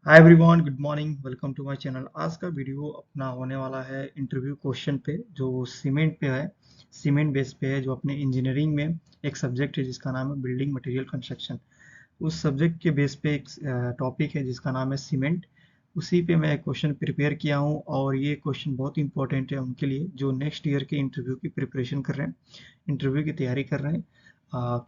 Hi everyone, good morning, welcome to my channel. आज का video अपना होने वाला है इंटरव्यू क्वेश्चन पे, जो सीमेंट पे है, सीमेंट बेस पे है, जो अपने इंजीनियरिंग में एक सब्जेक्ट है जिसका नाम है बिल्डिंग मटेरियल कंस्ट्रक्शन। उस सब्जेक्ट के बेस पे एक टॉपिक है जिसका नाम है सीमेंट। उसी पे मैं क्वेश्चन प्रिपेयर किया हूँ और ये क्वेश्चन बहुत इंपॉर्टेंट है उनके लिए जो नेक्स्ट ईयर के इंटरव्यू की प्रिपरेशन कर रहे हैं, इंटरव्यू की तैयारी कर रहे हैं।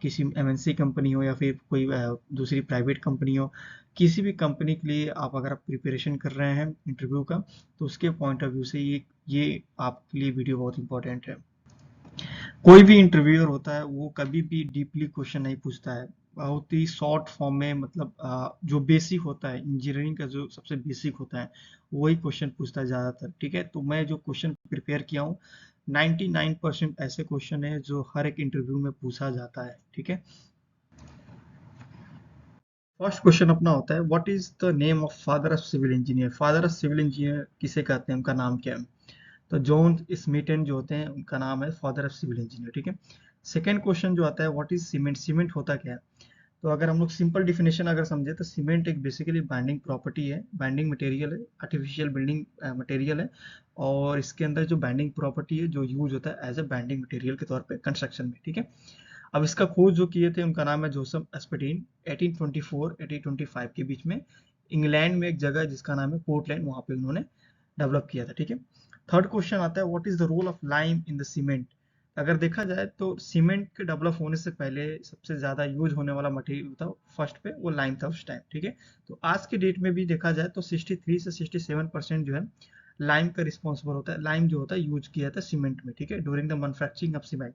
किसी एमएनसी कंपनी हो या फिर कोई दूसरी प्राइवेट कंपनी हो, किसी भी कंपनी के लिए आप अगर आप प्रिपरेशन कर रहे हैं इंटरव्यू का, तो उसके पॉइंट ऑफ व्यू से ये आपके लिए वीडियो बहुत इंपॉर्टेंट है। कोई भी इंटरव्यूअर होता है वो कभी भी डीपली क्वेश्चन नहीं पूछता है, बहुत ही शॉर्ट फॉर्म में, मतलब जो बेसिक होता है इंजीनियरिंग का, जो सबसे बेसिक होता है वही क्वेश्चन पूछता है ज्यादातर। ठीक है, तो मैं जो क्वेश्चन प्रिपेयर किया हूँ 99% ऐसे क्वेश्चन है जो हर एक इंटरव्यू में पूछा जाता है। ठीक है, फर्स्ट क्वेश्चन अपना होता है, what is the name of father of civil engineer. Father of civil engineer किसे कहते हैं, उनका नाम क्या है? तो जॉन स्मिटन जो होते हैं उनका नाम है फादर ऑफ सिविल इंजीनियर। ठीक है, सेकंड क्वेश्चन जो आता है, व्हाट इज सीमेंट। सीमेंट होता क्या है? तो अगर हम लोग सिंपल डिफिनेशन अगर समझे तो सीमेंट एक बेसिकली बाइंडिंग प्रॉपर्टी है, बाइंडिंग मटेरियल है, आर्टिफिशियल बिल्डिंग मटेरियल है। और इसके अंदर जो बाइंडिंग प्रॉपर्टी है जो यूज होता है एज ए बाइंडिंग मटेरियल के तौर पे कंस्ट्रक्शन में। ठीक है, अब इसका खोज जो किए थे उनका नाम है जोसेफ एस्पर्टीन। 1824 1825 के बीच में इंग्लैंड में एक जगह है जिसका नाम है पोर्टलैंड, वहां पे उन्होंने डेवलप किया था। ठीक है, थर्ड क्वेश्चन आता है, what is the role of lime in the cement. अगर देखा जाए तो सीमेंट के डेवलप होने से पहले सबसे ज्यादा यूज होने वाला मटेरियल था फर्स्ट पे, वो लाइम था उस टाइम। ठीक है, तो आज के डेट में भी देखा जाए तो 63 से 67% जो है लाइम का रिस्पॉन्सिबल होता है, लाइम जो होता है यूज किया था सीमेंट में। ठीक है, during the manufacturing of cement.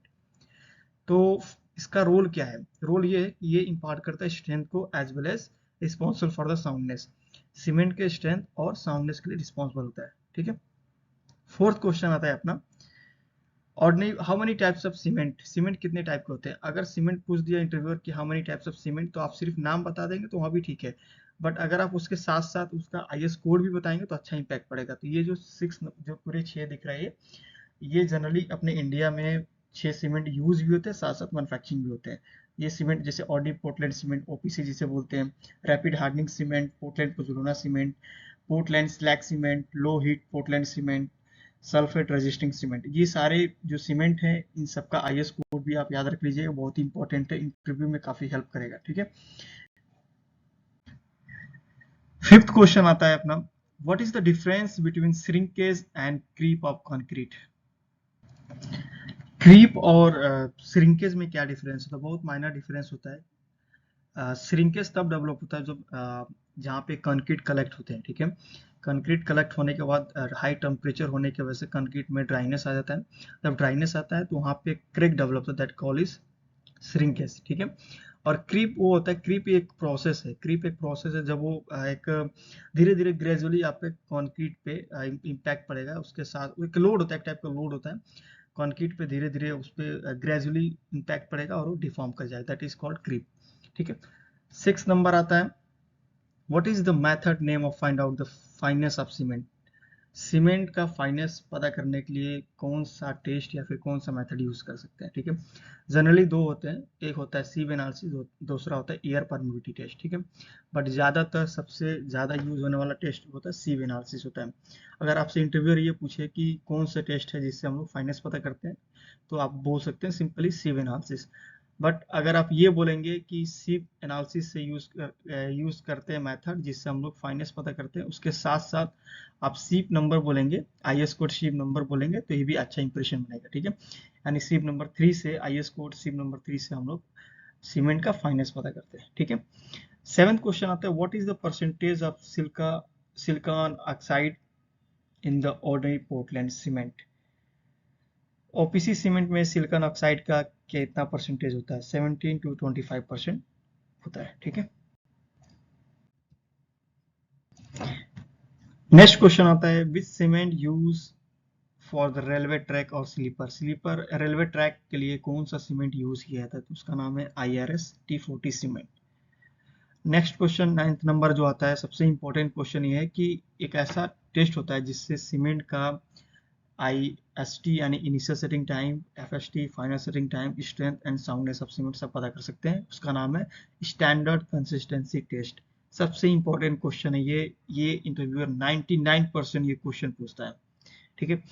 तो इसका रोल क्या है? रोल ये है कि ये इम्पार्ट करता है स्ट्रेंथ को as well as responsible for the soundness. Cement के स्ट्रेंथ और साउंडनेस के लिए रिस्पॉन्सिबल होता है। ठीक है, फोर्थ क्वेश्चन आता है अपना, ordinary how many types of cement. Cement कितने टाइप के होते हैं? अगर सीमेंट पूछ दिया इंटरव्यूअर कि how many types of cement, तो आप सिर्फ नाम बता देंगे तो वहाँ भी ठीक है, बट अगर आप उसके साथ साथ उसका आईएस कोड भी बताएंगे तो अच्छा इंपैक्ट पड़ेगा। तो ये जो सिक्स, जो पूरे 6 दिख रहा है, ये जनरली अपने इंडिया में 6 सीमेंट यूज भी होते हैं, साथ साथ मैन्युफैक्चरिंग भी होते हैं। ये सीमेंट जैसे ऑडी पोर्टलैंड सीमेंट, ओपीसी जिसे बोलते हैं, rapid hardening cement, Portland pozzolana cement, Portland slag cement, low heat Portland cement, sulphate resisting cement, ये सारे जो सीमेंट हैं इन सबका आईएस कोड भी आप याद रख लीजिएगा, बहुत ही इंपॉर्टेंट है, इंटरव्यू में काफी हेल्प करेगा। ठीक है, फिफ्थ क्वेश्चन आता है अपना, what is the difference between shrinkage and creep of concrete. Creep और श्रिंकेज में क्या डिफरेंस होता है? बहुत माइनर डिफरेंस होता है। श्रिंकेज तब डेवलप होता है जब जहाँ पे कंक्रीट कलेक्ट होते हैं। ठीक है, कंक्रीट कलेक्ट होने के बाद हाई टेम्परेचर होने की वजह से कंक्रीट में ड्राइनेस आ जाता है। जब ड्राइनेस आता है तो वहाँ पे क्रेक डेवलप होता है, दैट कॉल इज श्रिंकेज। ठीक है, और क्रीप वो होता है, क्रीप एक प्रोसेस है, क्रीप एक प्रोसेस है जब वो एक धीरे धीरे ग्रेजुअली आप पे कंक्रीट पे इम्पैक्ट पड़ेगा, उसके साथ वो एक लोड होता है, एक टाइप का लोड होता है कंक्रीट पे, धीरे धीरे उस पर ग्रेजुअली इम्पैक्ट पड़ेगा और वो डिफॉर्म कर जाएगा, दैट इज कॉल्ड क्रीप। ठीक है, 6 नंबर आता है, what is the method name of find out the finance of cement. Cement का फाइनेस पता करने के लिए कौन सा टेस्ट या फिर कौन सा मेथड यूज कर सकते हैं? ठीक है, जनरली दो होते हैं, एक होता है सीव एनालिसिस, दूसरा होता है एयर परमिटिविटी टेस्ट। ठीक है, बट ज्यादातर सबसे ज्यादा यूज होने वाला टेस्ट होता है सीव एनालिसिस होता है। अगर आपसे इंटरव्यूअर ये पूछे कि कौन सा टेस्ट है जिससे हम लोग फाइनेस पता करते हैं, तो आप बोल सकते हैं सिंपली सीव एनालिसिस। बट अगर आप ये बोलेंगे कि सीव एनालिसिस से यूज करते हैं मेथड जिससे हम लोग फाइनेस पता करते हैं, उसके साथ साथ आप सीप नंबर बोलेंगे, आईएस कोड सीप नंबर बोलेंगे, तो ये भी अच्छा इंप्रेशन बनेगा। ठीक है, यानी सीप नंबर 3 से, आईएस कोड सीप नंबर 3 से हम लोग सीमेंट का फाइनेस पता करते हैं। ठीक है, सेवेंथ क्वेश्चन आता है, what is the percentage of silicon oxide in the ordinary Portland cement. OPC cement में सिलिकॉन ऑक्साइड का कितना परसेंटेज होता है? 17 to 25% होता है। ठीक है, नेक्स्ट क्वेश्चन आता है, which cement use for the railway track और स्लीपर। स्लीपर रेलवे ट्रैक के लिए कौन सा सीमेंट यूज किया था? तो उसका नाम है IRS T40 cement. Next question 9th number जो आता है, सबसे इंपॉर्टेंट क्वेश्चन ये है कि एक ऐसा टेस्ट होता है जिससे सीमेंट का IST यानी initial setting time, FST final setting time, strength and soundness of cement सब पता कर सकते हैं। उसका नाम है स्टैंडर्ड कंसिस्टेंसी टेस्ट, सबसे इंपॉर्टेंट क्वेश्चन है ये इंटरव्यूअर 99% ये क्वेश्चन पूछता है, ठीक है।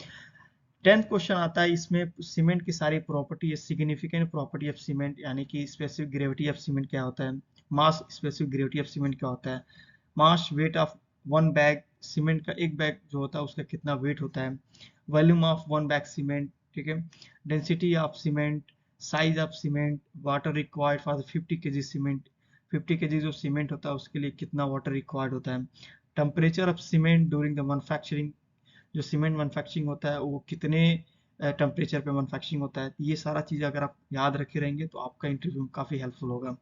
10th क्वेश्चन आता है, इसमें सीमेंट की सारी प्रॉपर्टी है, सिग्निफिकेंट प्रॉपर्टी ऑफ सीमेंट, यानी कि स्पेसिफिक ग्रेविटी ऑफ सीमेंट क्या होता है, मास स्पेसिफिक ग्रेविटी ऑफ सीमेंट क्या होता है, mass weight of one bag cement का, एक बैग जो होता है उसका कितना वेट होता है, volume of one bag cement, ठीक है, density of cement, size of cement, water required for the 50 KG cement, 50 KG जो सीमेंट होता है उसके लिए कितना वाटर रिक्वायर्ड होता है, temperature of cement during the manufacturing, जो सीमेंट मैन्युफैक्चरिंग होता है वो कितने टेम्परेचर पे मैन्युफैक्चरिंग होता है। ये सारा चीज़ अगर आप याद रखे रहेंगे तो आपका इंटरव्यू काफ़ी हेल्पफुल होगा।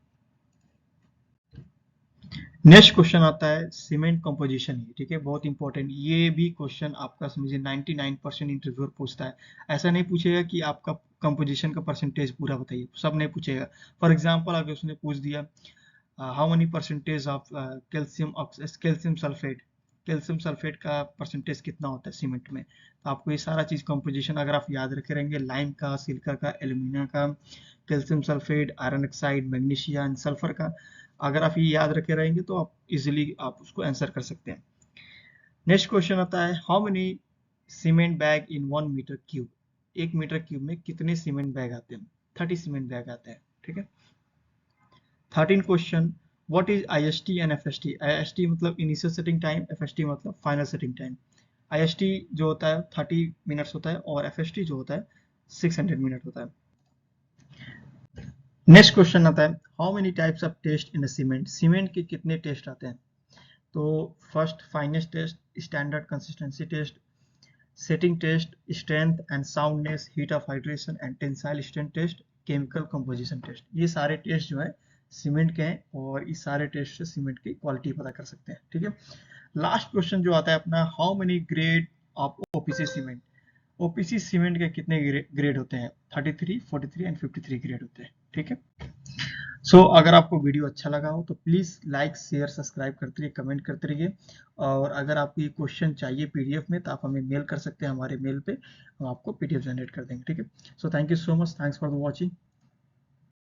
नेक्स्ट क्वेश्चन आता है सीमेंट कंपोजिशन ही, ठीक है, बहुत इंपॉर्टेंट। ये भी क्वेश्चन आपका समझिए 99% इंटरव्यूअर पूछता है। ऐसा नहीं पूछेगा कि आपका कंपोजिशन का परसेंटेज पूरा बताइए, सब नहीं पूछेगा। फॉर एग्जांपल अगर उसने पूछ दिया how many percentage of calcium sulphate, calcium sulphate का परसेंटेज कितना होता है सीमेंट में, तो आपको ये सारा चीज़ कंपोजिशन अगर आप याद रखे रहेंगे, लाइम का, सिलिका का, एल्यूमिना का, calcium sulphate, iron oxide, magnesia and sulphur का, अगर आप ये याद रखे रहेंगे तो आप इजिली आप उसको आंसर कर सकते हैं। नेक्स्ट क्वेश्चन आता है how many cement bag in 1 metre cube, 1 metre cube में कितने सीमेंट बैग आते हैं, 30 सीमेंट बैग आते हैं, ठीक है। 13 question what is IST and FST, IST मतलब इनिशियल सेटिंग टाइम, एफएसटी मतलब फाइनल सेटिंग टाइम। आईएसटी जो होता है 30 मिनट्स होता है और एफएसटी जो होता है 600 मिनट होता है। नेक्स्ट क्वेश्चन आता है how many types of test in cement, cement के कितने टेस्ट आते हैं, तो first finest test, standard consistency test, setting test, strength and soundness, heat of hydration and tensile strength test, chemical composition test. ये सारे test जो है cement के हैं और इस सारे टेस्ट से सीमेंट की क्वालिटी पता कर सकते हैं, ठीक है। लास्ट क्वेश्चन जो आता है अपना how many grade of OPC cement, OPC cement के कितने ग्रेड होते हैं, 33, 43 एंड 53 ग्रेड होते हैं, ठीक है। अगर आपको वीडियो अच्छा लगा हो तो प्लीज़ लाइक शेयर सब्सक्राइब करते रहिए, कमेंट करते रहिए, और अगर आपको ये क्वेश्चन चाहिए पीडीएफ में तो आप हमें मेल कर सकते हैं, हमारे मेल पे हम आपको पीडीएफ जनरेट कर देंगे, ठीक है। Thank you so much, thanks for the watching.